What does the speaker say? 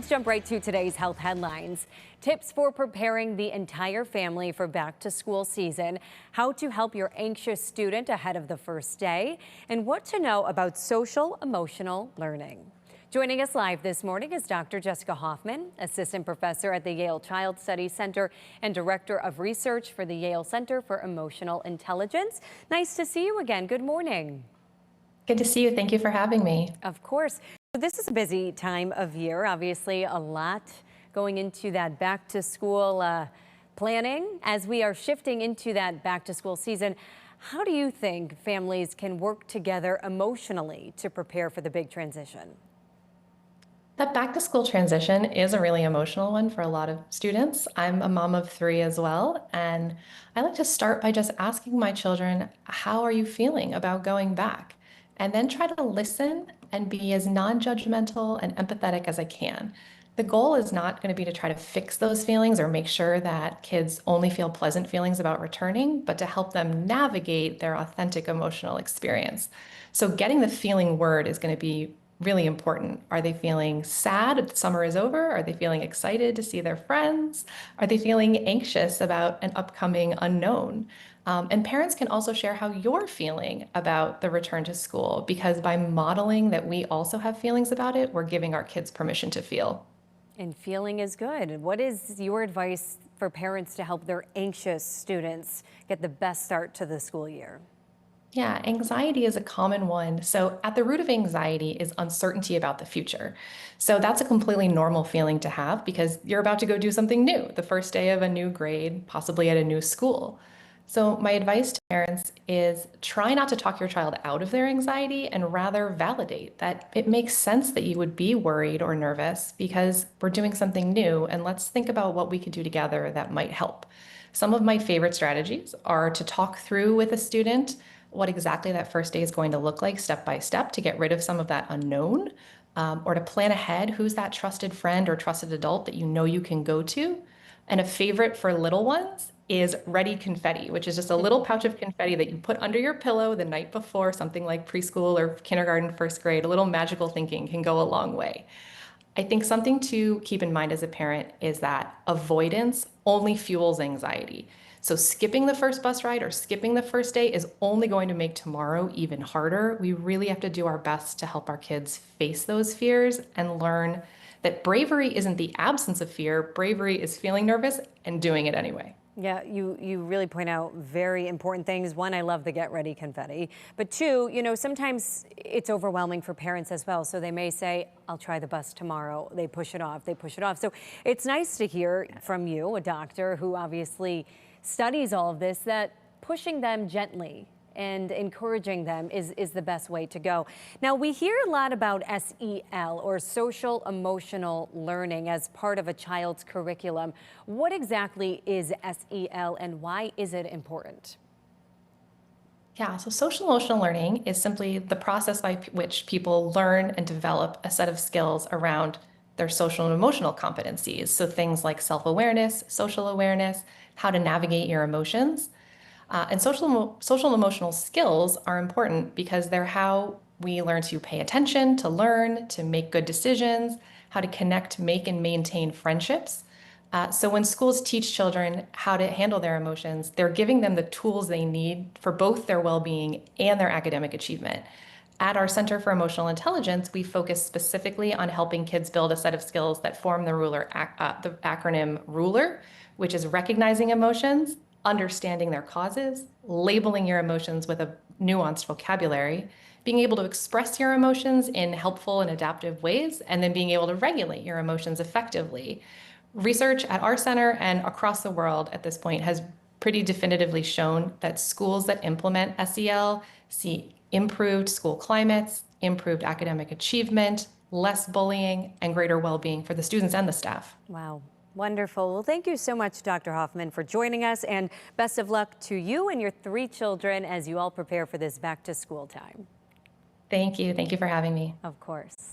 Let's jump right to today's health headlines. Tips for preparing the entire family for back to school season, how to help your anxious student ahead of the first day, and what to know about social emotional learning. Joining us live this morning is Dr. Jessica Hoffman, assistant professor at the Yale Child Studies Center and director of research for the Yale Center for Emotional Intelligence. Nice to see you again. Good morning. Good to see you. Thank you for having me. Of course. This is a busy time of year, obviously a lot going into that back to school planning. As we are shifting into that back to school season, how do you think families can work together emotionally to prepare for the big transition? That back to school transition is a really emotional one for a lot of students. I'm a mom of three as well, and I like to start by just asking my children, how are you feeling about going back? And then try to listen and be as non-judgmental and empathetic as I can. The goal is not going to be to try to fix those feelings or make sure that kids only feel pleasant feelings about returning, but to help them navigate their authentic emotional experience. So getting the feeling word is going to be really important. Are they feeling sad that summer is over? Are they feeling excited to see their friends? Are they feeling anxious about an upcoming unknown? And parents can also share how you're feeling about the return to school, because by modeling that we also have feelings about it, we're giving our kids permission to feel. And feeling is good. What is your advice for parents to help their anxious students get the best start to the school year? Yeah, anxiety is a common one. So, at the root of anxiety is uncertainty about the future. So, that's a completely normal feeling to have because you're about to go do something new, the first day of a new grade, possibly at a new school. So, my advice to parents is try not to talk your child out of their anxiety and rather validate that it makes sense that you would be worried or nervous because we're doing something new, and let's think about what we could do together that might help. Some of my favorite strategies are to talk through with a student what exactly that first day is going to look like step by step to get rid of some of that unknown, or to plan ahead who's that trusted friend or trusted adult that you know you can go to. And a favorite for little ones is ready confetti, which is just a little pouch of confetti that you put under your pillow the night before something like preschool or kindergarten, first grade. A little magical thinking can go a long way. I think something to keep in mind as a parent is that avoidance only fuels anxiety. So skipping the first bus ride or skipping the first day is only going to make tomorrow even harder. We really have to do our best to help our kids face those fears and learn that bravery isn't the absence of fear. Bravery is feeling nervous and doing it anyway. Yeah, you really point out very important things. One, I love the get ready confetti. But two, sometimes it's overwhelming for parents as well. So they may say, I'll try the bus tomorrow. They push it off, they push it off. So it's nice to hear from you, a doctor who obviously studies all of this, that pushing them gently and encouraging them is the best way to go. Now, we hear a lot about SEL, or social emotional learning, as part of a child's curriculum. What exactly is SEL and why is it important? Yeah, so social emotional learning is simply the process by which people learn and develop a set of skills around their social and emotional competencies. So things like self-awareness, social awareness, how to navigate your emotions. And social and emotional skills are important because they're how we learn to pay attention, to learn, to make good decisions, how to connect, make, and maintain friendships. So when schools teach children how to handle their emotions, they're giving them the tools they need for both their well-being and their academic achievement. At our Center for Emotional Intelligence, we focus specifically on helping kids build a set of skills that form the acronym RULER, which is recognizing emotions, understanding their causes, labeling your emotions with a nuanced vocabulary, being able to express your emotions in helpful and adaptive ways, and then being able to regulate your emotions effectively. Research at our center and across the world at this point has pretty definitively shown that schools that implement SEL see improved school climates, improved academic achievement, less bullying, and greater well-being for the students and the staff. Wow. Wonderful. Well, thank you so much, Dr. Hoffman, for joining us, and best of luck to you and your three children as you all prepare for this back to school time. Thank you. Thank you for having me. Of course.